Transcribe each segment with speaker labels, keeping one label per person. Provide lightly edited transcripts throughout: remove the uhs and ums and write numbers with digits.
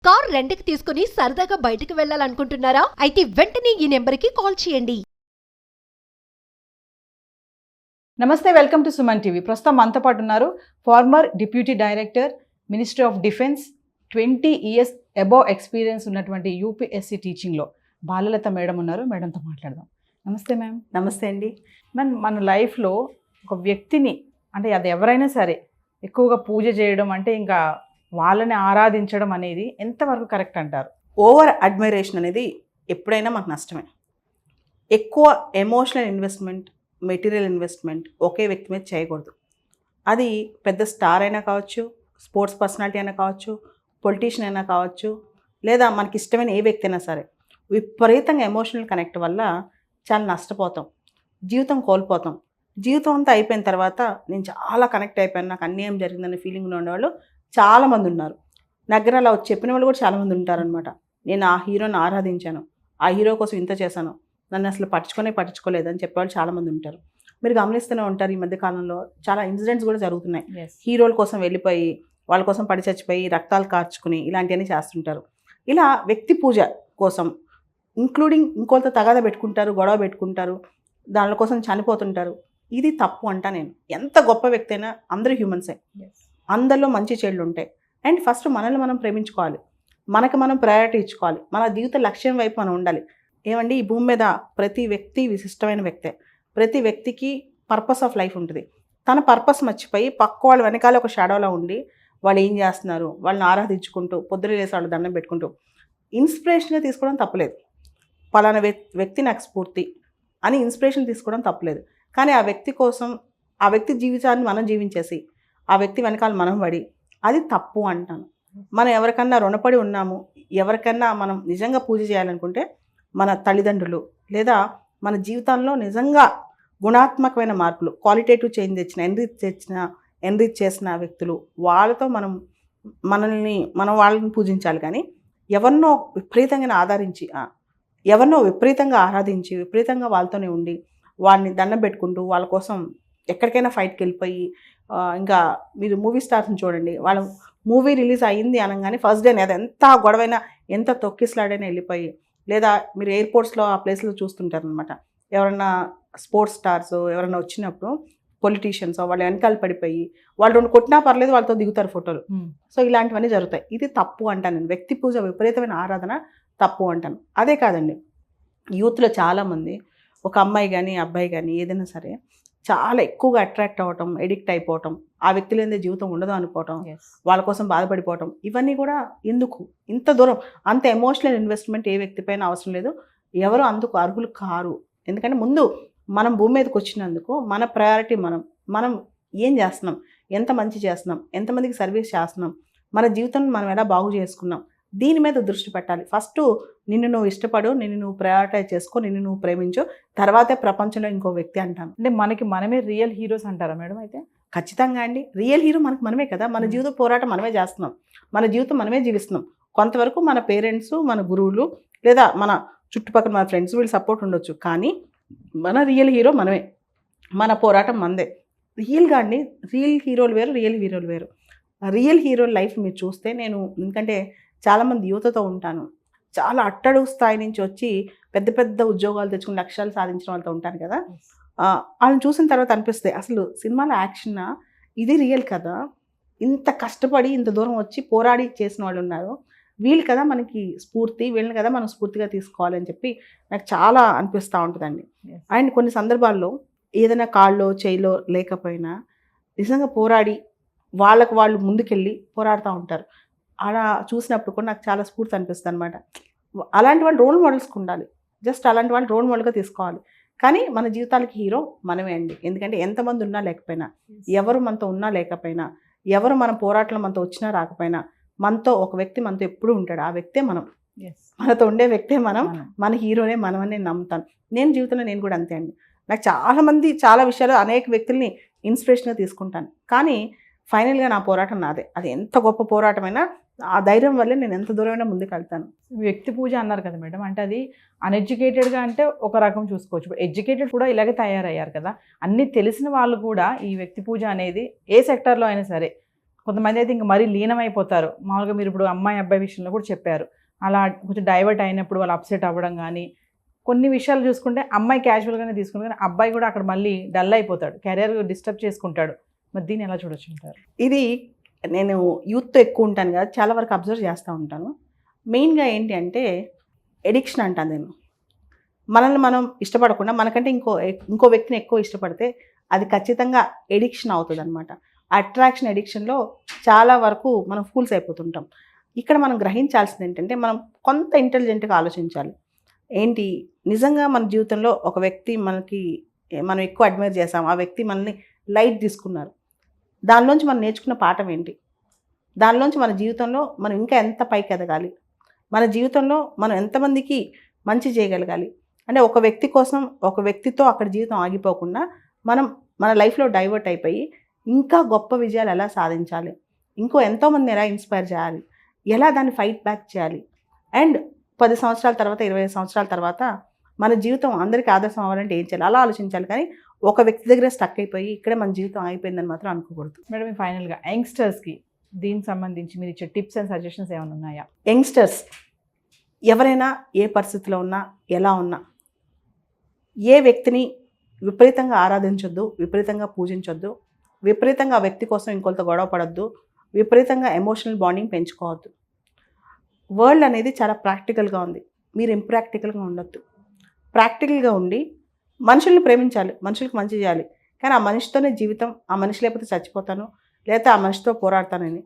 Speaker 1: Car రెంట్‌కి తీసుకుని సరదాగా బయటకు వెళ్ళాలనుకుంటున్నారా? అయితే వెంటనే ఈ నెంబర్‌కి కాల్ చేయండి.
Speaker 2: నమస్తే, వెల్కమ్ టు సుమన్ టీవీ. ప్రస్తుతం మనతో పాటు ఉన్నారు former deputy director, ministry of defence, 20 years above experience ఉన్నటువంటి యూపీఎస్సీ టీచింగ్లో బాలలత మేడం ఉన్నారు. మేడంతో మాట్లాడదాం. నమస్తే మ్యామ్.
Speaker 3: నమస్తే అండి.
Speaker 2: మ్యామ్, మన లైఫ్లో ఒక వ్యక్తిని, అంటే అది ఎవరైనా సరే, ఎక్కువగా పూజ చేయడం అంటే ఇంకా వాళ్ళని ఆరాధించడం అనేది ఎంతవరకు కరెక్ట్ అంటారు?
Speaker 3: ఓవర్ అడ్మైరేషన్ అనేది ఎప్పుడైనా మనకు నష్టమే. ఎక్కువ ఎమోషనల్ ఇన్వెస్ట్మెంట్, మెటీరియల్ ఇన్వెస్ట్మెంట్ ఒకే వ్యక్తి మీద చేయకూడదు. అది పెద్ద స్టార్ అయినా కావచ్చు, స్పోర్ట్స్ పర్సనాలిటీ అయినా కావచ్చు, పొలిటీషియన్ అయినా కావచ్చు, లేదా మనకి ఇష్టమైన ఏ వ్యక్తి అయినా సరే, విపరీతంగా ఎమోషనల్ కనెక్ట్ వల్ల చాలా నష్టపోతాం, జీవితం కోల్పోతాం. జీవితం అంతా అయిపోయిన తర్వాత నేను చాలా కనెక్ట్ అయిపోయాను, నాకు అన్యాయం జరిగిందనే ఫీలింగ్లో ఉండేవాళ్ళు చాలామంది ఉన్నారు. దగ్గర అలా చెప్పిన వాళ్ళు కూడా చాలామంది ఉంటారనమాట. నేను ఆ హీరోని ఆరాధించాను, ఆ హీరో కోసం ఇంత చేశాను, నన్ను అసలు పట్టించుకోలేదని చెప్పేవాళ్ళు చాలామంది ఉంటారు. మీరు గమనిస్తూనే ఉంటారు, ఈ మధ్య కాలంలో చాలా ఇన్సిడెంట్స్ కూడా జరుగుతున్నాయి. హీరోల కోసం వెళ్ళిపోయి, వాళ్ళ కోసం పడి చచ్చిపోయి, రక్తాలు కార్చుకుని ఇలాంటివన్నీ చేస్తుంటారు. ఇలా వ్యక్తి పూజ కోసం, ఇంక్లూడింగ్ ఇంకోళ్ళతో తగాదా పెట్టుకుంటారు, గొడవ పెట్టుకుంటారు, దాని కోసం చనిపోతుంటారు. ఇది తప్పు అంటా నేను. ఎంత గొప్ప వ్యక్తి అయినా అందరూ హ్యూమన్సే, అందరిలో మంచి చెడులు ఉంటాయి. అండ్ ఫస్ట్ మనల్ని మనం ప్రేమించుకోవాలి, మనకు మనం ప్రయారిటీ ఇచ్చుకోవాలి, మన జీవిత లక్ష్యం వైపు మనం ఉండాలి. ఏమండి, ఈ భూమి మీద ప్రతి వ్యక్తి విశిష్టమైన వ్యక్తే. ప్రతి వ్యక్తికి పర్పస్ ఆఫ్ లైఫ్ ఉంటుంది. తన పర్పస్ మర్చిపోయి పక్క వాళ్ళ వెనకాల ఒక షాడోలా ఉండి వాళ్ళు ఏం చేస్తున్నారు, వాళ్ళని ఆరాధించుకుంటూ, పొద్దున లేసి వాళ్ళు దండం పెట్టుకుంటూ ఇన్స్పిరేషన్గా తీసుకోవడం తప్పలేదు. పలానా వ్యక్తి నాకు స్ఫూర్తి అని ఇన్స్పిరేషన్ తీసుకోవడం తప్పలేదు. కానీ ఆ వ్యక్తి కోసం, ఆ వ్యక్తి జీవితాన్ని మనం జీవించేసి, ఆ వ్యక్తి వెనకాల మనం పడి, అది తప్పు అంటాను. మనం ఎవరికన్నా రుణపడి ఉన్నాము, ఎవరికన్నా మనం నిజంగా పూజ చేయాలనుకుంటే మన తల్లిదండ్రులు, లేదా మన జీవితంలో నిజంగా గుణాత్మకమైన మార్పులు, క్వాలిటేటివ్ చేంజ్ ఎన్రిచ్ చేసిన వ్యక్తులు, వాళ్ళతో మనం వాళ్ళని పూజించాలి. కానీ ఎవరినో విపరీతంగా ఆరాధించి విపరీతంగా వాళ్ళతోనే ఉండి వాళ్ళని దండం పెట్టుకుంటూ వాళ్ళ కోసం ఎక్కడికైనా ఫైట్కి వెళ్ళిపోయి, ఇంకా మీరు మూవీ స్టార్స్ని చూడండి, వాళ్ళ మూవీ రిలీజ్ అయ్యింది అనగానే ఫస్ట్ డేనే అది ఎంత గొడవైనా, ఎంత తొక్కిసలాడైనా వెళ్ళిపోయి, లేదా మీరు ఎయిర్పోర్ట్స్లో ఆ ప్లేస్లో చూస్తుంటారు అనమాట, ఎవరన్నా స్పోర్ట్స్ స్టార్స్ ఎవరైనా వచ్చినప్పుడు పొలిటీషియన్స్ వాళ్ళ వెనకాల పడిపోయి వాళ్ళు రెండు కొట్టినా పర్లేదు వాళ్ళతో దిగుతారు ఫోటోలు. సో ఇలాంటివన్నీ జరుగుతాయి. ఇది తప్పు అంటాను నేను. వ్యక్తి పూజ, విపరీతమైన ఆరాధన తప్పు అంటాను. అదే కాదండి, యూత్లో చాలామంది, ఒక అమ్మాయి కానీ అబ్బాయి కానీ ఏదైనా సరే, చాలా ఎక్కువగా అట్రాక్ట్ అవ్వటం, ఎడిక్ట్ అయిపోవటం, ఆ వ్యక్తి లేనిదే జీవితం ఉండదు అనుకోవటం, వాళ్ళ కోసం బాధపడిపోవటం, ఇవన్నీ కూడా ఎందుకు? ఇంత దూరం అంత ఎమోషనల్ ఇన్వెస్ట్మెంట్ ఏ వ్యక్తి పైన అవసరం లేదు. ఎవరు అందుకు అర్హులు కారు. ఎందుకంటే ముందు మనం భూమి మీదకి వచ్చినందుకు మన ప్రయారిటీ మనం ఏం చేస్తున్నాం, ఎంత మంచి చేస్తున్నాం, ఎంతమందికి సర్వీస్ చేస్తున్నాం, మన జీవితం మనం ఎలా బాగు చేసుకున్నాం, దీని మీద దృష్టి పెట్టాలి. ఫస్ట్ నిన్ను నువ్వు ఇష్టపడు, నిన్ను నువ్వు ప్రయారిటైజ్ చేసుకో, నిన్ను నువ్వు ప్రేమించు, తర్వాతే ప్రపంచంలో ఇంకో వ్యక్తి అంటాను.
Speaker 2: అంటే మనకి మనమే రియల్ హీరోస్ అంటారా మేడం? అయితే
Speaker 3: ఖచ్చితంగా అండి, రియల్ హీరో మనమే కదా. మన జీవిత పోరాటం మనమే చేస్తున్నాం, మన జీవితం మనమే జీవిస్తున్నాం. కొంతవరకు మన పేరెంట్స్, మన గురువులు, లేదా మన చుట్టుపక్కల మన ఫ్రెండ్స్, వీళ్ళు సపోర్ట్ ఉండొచ్చు. కానీ మన రియల్ హీరో మనమే, మన పోరాటం మనదే. రియల్గా అండి, రియల్ హీరోలు వేరు, రియల్ హీరోలు వేరు. రియల్ హీరో లైఫ్ మీరు చూస్తే, నేను ఎందుకంటే చాలామంది యువతతో ఉంటాను, చాలా అట్టడుగు స్థాయి నుంచి వచ్చి పెద్ద పెద్ద ఉద్యోగాలు తెచ్చుకుని లక్ష్యాలు సాధించిన వాళ్ళతో ఉంటాను కదా. వాళ్ళని చూసిన తర్వాత అనిపిస్తుంది, అసలు సినిమాలో యాక్షన్ ఇది రియల్ కదా, ఇంత కష్టపడి ఇంత దూరం వచ్చి పోరాడి చేసిన వాళ్ళు ఉన్నారు, వీళ్ళు కదా మనకి స్ఫూర్తి, వీళ్ళని కదా మనం స్ఫూర్తిగా తీసుకోవాలని చెప్పి నాకు చాలా అనిపిస్తూ ఉంటుందండి. అండ్ కొన్ని సందర్భాల్లో ఏదైనా కాళ్ళలో చేయిలో లేకపోయినా నిజంగా పోరాడి వాళ్ళకు వాళ్ళు ముందుకెళ్ళి పోరాడుతూ ఉంటారు. అలా చూసినప్పుడు కూడా నాకు చాలా స్ఫూర్తి అనిపిస్తుంది అనమాట. అలాంటి వాళ్ళు రోల్ మోడల్స్కి ఉండాలి, జస్ట్ అలాంటి వాళ్ళు రోల్ మోడల్గా తీసుకోవాలి. కానీ మన జీవితాలకి హీరో మనమే అండి. ఎందుకంటే ఎంతమంది ఉన్నా లేకపోయినా, ఎవరు మనతో ఉన్నా లేకపోయినా, ఎవరు మన పోరాటంలో మనతో వచ్చినా రాకపోయినా, మనతో ఒక వ్యక్తి మనతో ఎప్పుడూ ఉంటాడు. ఆ వ్యక్తే మనం, మనతో ఉండే వ్యక్తే మనం, మన హీరోనే మనం అని నేను నమ్ముతాను. నేను జీవితంలో నేను కూడా అంతే అండి. నాకు చాలామంది చాలా విషయాలు అనేక వ్యక్తుల్ని ఇన్స్పిరేషన్గా తీసుకుంటాను. కానీ ఫైనల్గా నా పోరాటం నాదే. అది ఎంత గొప్ప పోరాటమైనా ఆ ధైర్యం వల్లే నేను ఎంత దూరమైనా ముందుకు వెళ్తాను.
Speaker 2: వ్యక్తి పూజ అన్నారు కదా మేడం, అంటే అది అన్ఎడ్యుకేటెడ్గా అంటే ఒక రకం చూసుకోవచ్చు, ఇప్పుడు ఎడ్యుకేటెడ్ కూడా ఇలాగే తయారయ్యారు కదా. అన్నీ తెలిసిన వాళ్ళు కూడా ఈ వ్యక్తి పూజ అనేది ఏ సెక్టర్లో అయినా సరే కొంతమంది అయితే ఇంకా మరీ లీనమైపోతారు. మామూలుగా మీరు ఇప్పుడు అమ్మాయి అబ్బాయి విషయంలో కూడా చెప్పారు. అలా కొంచెం డైవర్ట్ అయినప్పుడు వాళ్ళు అప్సెట్ అవ్వడం కానీ, కొన్ని విషయాలు చూసుకుంటే అమ్మాయి క్యాజువల్గానే తీసుకుంటారు, కానీ అబ్బాయి కూడా అక్కడ మళ్ళీ డల్ అయిపోతాడు, కెరియర్ డిస్టర్బ్ చేసుకుంటాడు. మరి దీన్ని ఎలా చూడొచ్చు అంటారు?
Speaker 3: ఇది నేను యూత్తో ఎక్కువ ఉంటాను కదా, చాలా వరకు అబ్జర్వ్ చేస్తూ ఉంటాను. మెయిన్గా ఏంటి అంటే ఎడిక్షన్ అంటాను నేను. మనల్ని మనం ఇష్టపడకుండా మనకంటే ఇంకో వ్యక్తిని ఎక్కువ ఇష్టపడితే అది ఖచ్చితంగా ఎడిక్షన్ అవుతుంది అనమాట. అట్రాక్షన్ ఎడిక్షన్లో చాలా వరకు మనం ఫూల్స్ అయిపోతుంటాం. ఇక్కడ మనం గ్రహించాల్సింది ఏంటంటే మనం కొంత ఇంటెలిజెంట్గా ఆలోచించాలి. ఏంటి, నిజంగా మన జీవితంలో ఒక వ్యక్తి మనం ఎక్కువ అడ్మైర్ చేసాం, ఆ వ్యక్తి మనల్ని లైట్ తీసుకున్నారు, దానిలోంచి మనం నేర్చుకున్న పాఠం ఏంటి, దానిలోంచి మన జీవితంలో మనం ఇంకా ఎంత పైకి ఎదగాలి, మన జీవితంలో మనం ఎంతమందికి మంచి చేయగలగాలి. అంటే ఒక వ్యక్తి కోసం ఒక వ్యక్తితో అక్కడ జీవితం ఆగిపోకుండా మనం మన లైఫ్లో డైవర్ట్ అయిపోయి ఇంకా గొప్ప విజయాలు ఎలా సాధించాలి, ఇంకో ఎంతోమంది ఎలా ఇన్స్పైర్ చేయాలి, ఎలా దాన్ని ఫైట్ బ్యాక్ చేయాలి, అండ్ 10 సంవత్సరాల తర్వాత 20 సంవత్సరాల తర్వాత మన జీవితం అందరికీ ఆదర్శం అవ్వాలంటే ఏం చేయాలి, అలా ఆలోచించాలి. కానీ ఒక వ్యక్తి దగ్గర స్టక్ అయిపోయి ఇక్కడే మన జీవితం ఆగిపోయిందని మాత్రం అనుకోకూడదు.
Speaker 2: మేడం, ఫైనల్గా యంగ్స్టర్స్కి దీనికి సంబంధించి మీరు ఇచ్చే టిప్స్ అండ్ సజెషన్స్ ఏమైనా ఉన్నాయా?
Speaker 3: యంగ్స్టర్స్ ఎవరైనా ఏ పరిస్థితిలో ఉన్నా, ఎలా ఉన్నా, ఏ వ్యక్తిని విపరీతంగా ఆరాధించొద్దు, విపరీతంగా పూజించొద్దు, విపరీతంగా ఆ వ్యక్తి కోసం ఇంకొంత గొడవ పడొద్దు, విపరీతంగా ఎమోషనల్ బాండింగ్ పెంచుకోవద్దు. వరల్డ్ అనేది చాలా ప్రాక్టికల్గా ఉంది, మీరు ఇంప్రాక్టికల్గా ఉండొద్దు. ప్రాక్టికల్గా ఉండి మనుషుల్ని ప్రేమించాలి, మనుషులకు మంచి చేయాలి. కానీ ఆ మనిషితోనే జీవితం, ఆ మనిషి లేకపోతే చచ్చిపోతాను, లేకపోతే ఆ మనిషితో పోరాడతానని.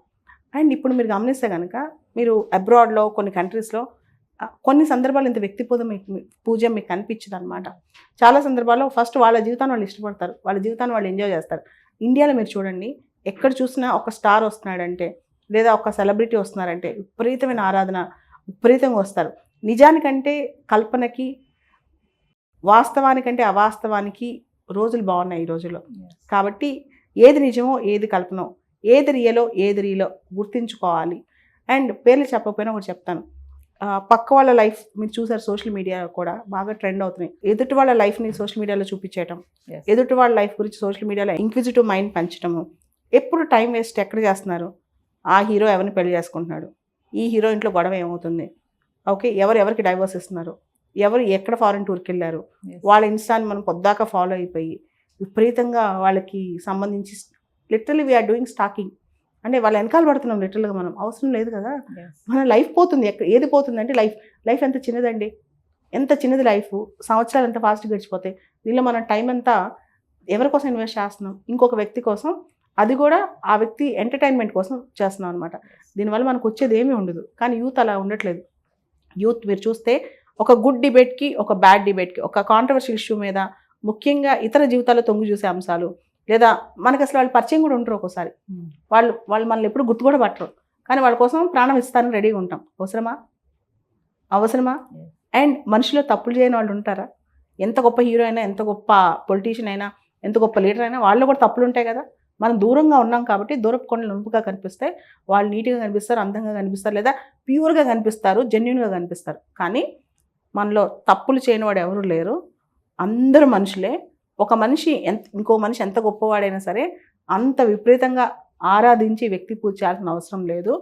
Speaker 3: అండ్ ఇప్పుడు మీరు గమనిస్తే కనుక మీరు అబ్రాడ్లో కొన్ని కంట్రీస్లో కొన్ని సందర్భాలు ఇంత వ్యక్తి పూజ మీకు కనిపించదు అనమాట. చాలా సందర్భాల్లో ఫస్ట్ వాళ్ళ జీవితాన్ని వాళ్ళు ఇష్టపడతారు, వాళ్ళ జీవితాన్ని వాళ్ళు ఎంజాయ్ చేస్తారు. ఇండియాలో మీరు చూడండి, ఎక్కడ చూసినా ఒక స్టార్ వస్తున్నాడంటే లేదా ఒక సెలబ్రిటీ వస్తున్నారంటే విపరీతమైన ఆరాధన, విపరీతంగా వస్తారు. నిజానికంటే కల్పనకి, వాస్తవానికంటే అవాస్తవానికి రోజులు బాగున్నాయి ఈ రోజుల్లో. కాబట్టి ఏది నిజమో ఏది కల్పనో, ఏది రియలో ఏది రీలో గుర్తించుకోవాలి. అండ్ పేర్లు చెప్పకపోయినా ఒకటి చెప్తాను, పక్క వాళ్ళ లైఫ్ మీరు చూసారు, సోషల్ మీడియా కూడా బాగా ట్రెండ్ అవుతున్నాయి. ఎదుటి వాళ్ళ లైఫ్ని సోషల్ మీడియాలో చూపించేయటం, ఎదుటి వాళ్ళ లైఫ్ గురించి సోషల్ మీడియాలో ఇంక్విజిటివ్ మైండ్ పెంచడము. ఎప్పుడు టైం వేస్ట్ ఎక్కడ చేస్తున్నారు? ఆ హీరో ఎవరిని పెళ్లి చేసుకుంటున్నాడు, ఈ హీరో ఇంట్లో గొడవ ఏమవుతుంది, ఓకే, ఎవరికి డైవర్స్ ఇస్తున్నారు, ఎవరు ఎక్కడ ఫారెన్ టూర్కి వెళ్ళారు, వాళ్ళ ఇన్స్టాని మనం పొద్దాక ఫాలో అయిపోయి విపరీతంగా వాళ్ళకి సంబంధించి లిటరలీ వీఆర్ డూయింగ్ స్టాకింగ్. అంటే వాళ్ళ వెనకాల పడుతున్నాం లిటరల్గా. మనం అవసరం లేదు కదా, మన లైఫ్ పోతుంది. ఏది పోతుంది అంటే లైఫ్ ఎంత చిన్నదండి, ఎంత చిన్నది లైఫ్. సంవత్సరాలు ఎంత ఫాస్ట్గా గడిచిపోతాయి. దీనిలో మనం టైం అంతా ఎవరి కోసం ఇన్వెస్ట్ చేస్తున్నాం? ఇంకొక వ్యక్తి కోసం, అది కూడా ఆ వ్యక్తి ఎంటర్టైన్మెంట్ కోసం చేస్తున్నాం అనమాట. దీనివల్ల మనకు వచ్చేది ఏమీ ఉండదు. కానీ యూత్ అలా ఉండట్లేదు. యూత్ మీరు చూస్తే ఒక గుడ్ డిబేట్కి, ఒక బ్యాడ్ డిబేట్కి, ఒక కాంట్రవర్షియల్ ఇష్యూ మీద, ముఖ్యంగా ఇతర జీవితాల్లో తొంగి చూసే అంశాలు, లేదా మనకు అసలు వాళ్ళు పరిచయం కూడా ఉంటారు. ఒక్కోసారి వాళ్ళు మనల్ని ఎప్పుడు గుర్తు కూడా పట్టరు, కానీ వాళ్ళ కోసం ప్రాణం ఇస్తానని రెడీగా ఉంటాం. అవసరమా? అండ్ మనుషులో తప్పులు చేయని వాళ్ళు ఉంటారా? ఎంత గొప్ప హీరో అయినా, ఎంత గొప్ప పొలిటీషియన్ అయినా, ఎంత గొప్ప లీడర్ అయినా వాళ్ళు కూడా తప్పులు ఉంటాయి కదా. మనం దూరంగా ఉన్నాం కాబట్టి దూరపు కొండలు నునుపుగా కనిపిస్తాయి, వాళ్ళు నీట్గా కనిపిస్తారు, అందంగా కనిపిస్తారు, లేదా ప్యూర్గా కనిపిస్తారు, జెన్యున్గా కనిపిస్తారు. కానీ మనలో తప్పులు చేయని వాడు ఎవరు లేరు, అందరూ మనుషులే. ఒక మనిషి ఇంకో మనిషి ఎంత గొప్పవాడైనా సరే అంత విపరీతంగా ఆరాధించి వ్యక్తి పూజ చేయాల్సిన అవసరం లేదు.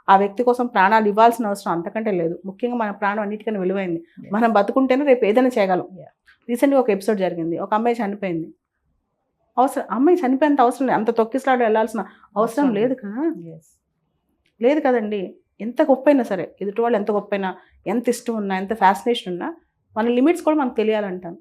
Speaker 3: ఆ వ్యక్తి కోసం ప్రాణాలు ఇవ్వాల్సిన అవసరం అంతకంటే లేదు. ముఖ్యంగా మన ప్రాణం అన్నిటికన్నా విలువైంది. మనం బతుకుంటేనే రేపు ఏదైనా చేయగలం. రీసెంట్గా ఒక ఎపిసోడ్ జరిగింది, ఒక అమ్మాయి చనిపోయింది. అమ్మాయి చనిపోయేంత అవసరం లేదు, అంత తొక్కిసలాడు వెళ్ళాల్సిన అవసరం లేదు కదా. లేదు కదండి. ఎంత గొప్ప అయినా సరే, ఎదుటి వాళ్ళు ఎంత గొప్ప అయినా, ఎంత ఇష్టం ఉన్నా, ఎంత ఫ్యాసినేషన్ ఉన్నా, మన లిమిట్స్ కూడా మనకు తెలియాలంటాను.